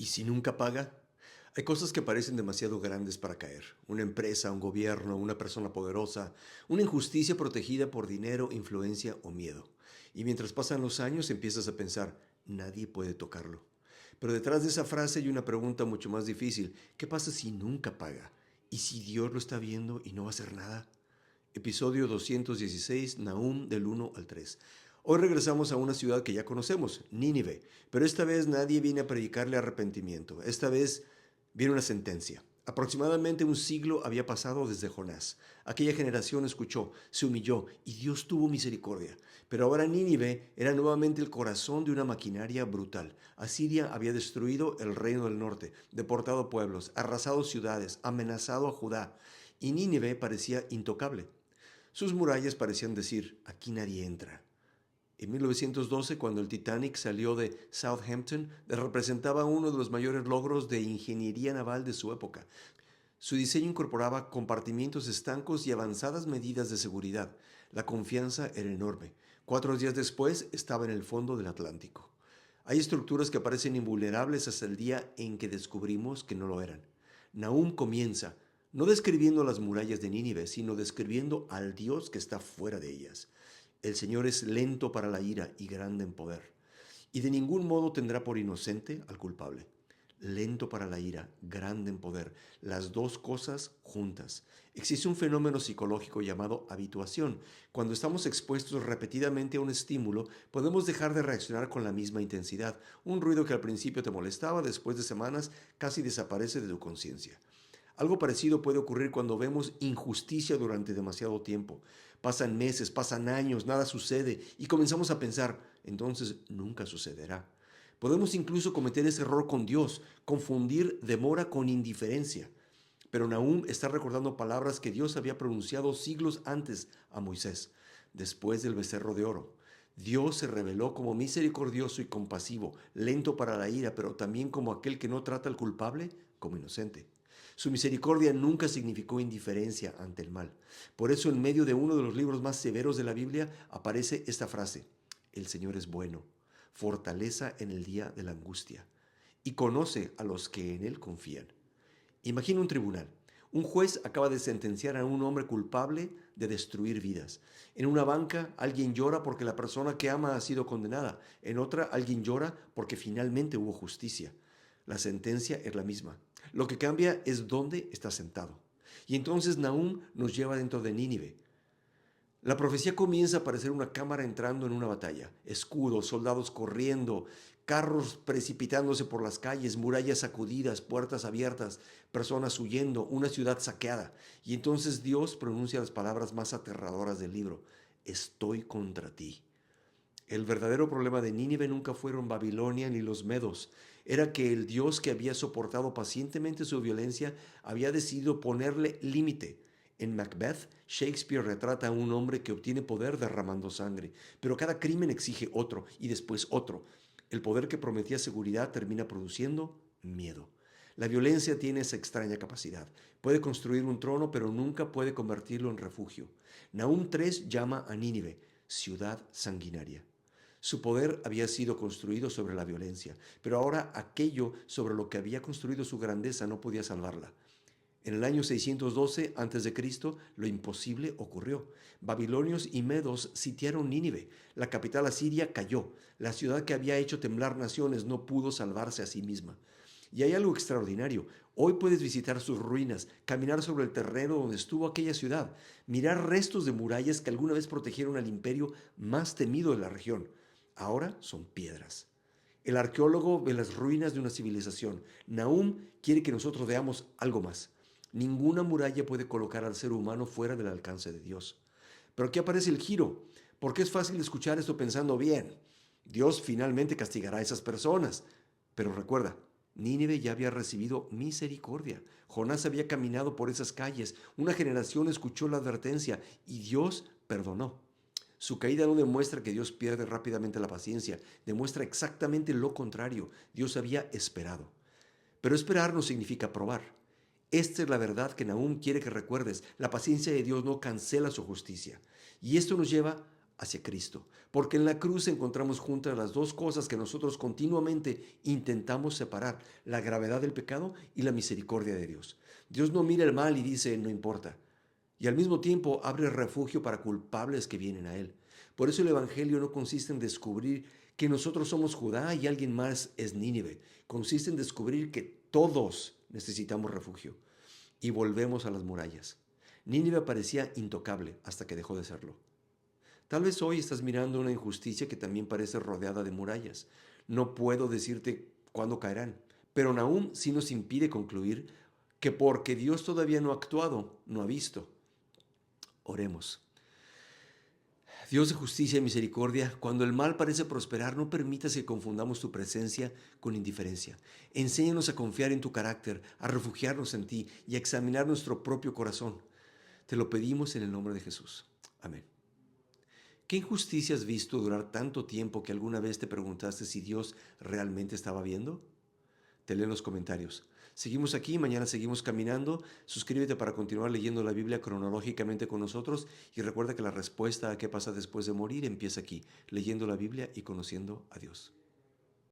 ¿Y si nunca paga? Hay cosas que parecen demasiado grandes para caer. Una empresa, un gobierno, una persona poderosa, una injusticia protegida por dinero, influencia o miedo. Y mientras pasan los años empiezas a pensar, nadie puede tocarlo. Pero detrás de esa frase hay una pregunta mucho más difícil. ¿Qué pasa si nunca paga? ¿Y si Dios lo está viendo y no va a hacer nada? Episodio 216, Nahum del 1 al 3. Hoy regresamos a una ciudad que ya conocemos, Nínive, pero esta vez nadie viene a predicarle arrepentimiento. Esta vez viene una sentencia. Aproximadamente un siglo había pasado desde Jonás. Aquella generación escuchó, se humilló y Dios tuvo misericordia. Pero ahora Nínive era nuevamente el corazón de una maquinaria brutal. Asiria había destruido el reino del norte, deportado pueblos, arrasado ciudades, amenazado a Judá. Y Nínive parecía intocable. Sus murallas parecían decir, aquí nadie entra. En 1912, cuando el Titanic salió de Southampton, representaba uno de los mayores logros de ingeniería naval de su época. Su diseño incorporaba compartimientos estancos y avanzadas medidas de seguridad. La confianza era enorme. 4 días después estaba en el fondo del Atlántico. Hay estructuras que parecen invulnerables hasta el día en que descubrimos que no lo eran. Nahum comienza, no describiendo las murallas de Nínive, sino describiendo al Dios que está fuera de ellas. El Señor es lento para la ira y grande en poder, y de ningún modo tendrá por inocente al culpable. Lento para la ira, grande en poder, las dos cosas juntas. Existe un fenómeno psicológico llamado habituación. Cuando estamos expuestos repetidamente a un estímulo, podemos dejar de reaccionar con la misma intensidad. Un ruido que al principio te molestaba, después de semanas casi desaparece de tu conciencia. Algo parecido puede ocurrir cuando vemos injusticia durante demasiado tiempo. Pasan meses, pasan años, nada sucede y comenzamos a pensar, entonces nunca sucederá. Podemos incluso cometer ese error con Dios, confundir demora con indiferencia. Pero Nahum está recordando palabras que Dios había pronunciado siglos antes a Moisés, después del becerro de oro. Dios se reveló como misericordioso y compasivo, lento para la ira, pero también como aquel que no trata al culpable como inocente. Su misericordia nunca significó indiferencia ante el mal. Por eso en medio de uno de los libros más severos de la Biblia aparece esta frase: el Señor es bueno, fortaleza en el día de la angustia, y conoce a los que en Él confían. Imagina un tribunal. Un juez acaba de sentenciar a un hombre culpable de destruir vidas. En una banca, alguien llora porque la persona que ama ha sido condenada. En otra, alguien llora porque finalmente hubo justicia. La sentencia es la misma. Lo que cambia es dónde está sentado. Y entonces Nahum nos lleva dentro de Nínive. La profecía comienza a parecer una cámara entrando en una batalla. Escudos, soldados corriendo, carros precipitándose por las calles, murallas sacudidas, puertas abiertas, personas huyendo, una ciudad saqueada. Y entonces Dios pronuncia las palabras más aterradoras del libro: estoy contra ti. El verdadero problema de Nínive nunca fueron Babilonia ni los medos. Era que el Dios que había soportado pacientemente su violencia había decidido ponerle límite. En Macbeth, Shakespeare retrata a un hombre que obtiene poder derramando sangre, pero cada crimen exige otro y después otro. El poder que prometía seguridad termina produciendo miedo. La violencia tiene esa extraña capacidad. Puede construir un trono, pero nunca puede convertirlo en refugio. Nahum 3 llama a Nínive ciudad sanguinaria. Su poder había sido construido sobre la violencia, pero ahora aquello sobre lo que había construido su grandeza no podía salvarla. En el año 612 a.C., lo imposible ocurrió. Babilonios y medos sitiaron Nínive. La capital asiria cayó. La ciudad que había hecho temblar naciones no pudo salvarse a sí misma. Y hay algo extraordinario. Hoy puedes visitar sus ruinas, caminar sobre el terreno donde estuvo aquella ciudad, mirar restos de murallas que alguna vez protegieron al imperio más temido de la región. Ahora son piedras. El arqueólogo ve las ruinas de una civilización. Nahum quiere que nosotros veamos algo más. Ninguna muralla puede colocar al ser humano fuera del alcance de Dios. Pero aquí aparece el giro, porque es fácil escuchar esto pensando, bien, Dios finalmente castigará a esas personas. Pero recuerda, Nínive ya había recibido misericordia. Jonás había caminado por esas calles. Una generación escuchó la advertencia y Dios perdonó. Su caída no demuestra que Dios pierde rápidamente la paciencia, demuestra exactamente lo contrario. Dios había esperado. Pero esperar no significa probar. Esta es la verdad que Nahum quiere que recuerdes. La paciencia de Dios no cancela su justicia. Y esto nos lleva hacia Cristo, porque en la cruz encontramos juntas las dos cosas que nosotros continuamente intentamos separar, la gravedad del pecado y la misericordia de Dios. Dios no mira el mal y dice, no importa, y al mismo tiempo abre refugio para culpables que vienen a Él. Por eso el Evangelio no consiste en descubrir que nosotros somos Judá y alguien más es Nínive, consiste en descubrir que todos necesitamos refugio y volvemos a las murallas. Nínive parecía intocable hasta que dejó de serlo. Tal vez hoy estás mirando una injusticia que también parece rodeada de murallas. No puedo decirte cuándo caerán, pero Nahum sí nos impide concluir que porque Dios todavía no ha actuado, no ha visto. Oremos. Dios de justicia y misericordia, cuando el mal parece prosperar, no permitas que confundamos tu presencia con indiferencia. Enséñanos a confiar en tu carácter, a refugiarnos en ti y a examinar nuestro propio corazón. Te lo pedimos en el nombre de Jesús. Amén. ¿Qué injusticia has visto durar tanto tiempo que alguna vez te preguntaste si Dios realmente estaba viendo? Te leo en los comentarios. Seguimos aquí, mañana seguimos caminando. Suscríbete para continuar leyendo la Biblia cronológicamente con nosotros y recuerda que la respuesta a qué pasa después de morir empieza aquí, leyendo la Biblia y conociendo a Dios.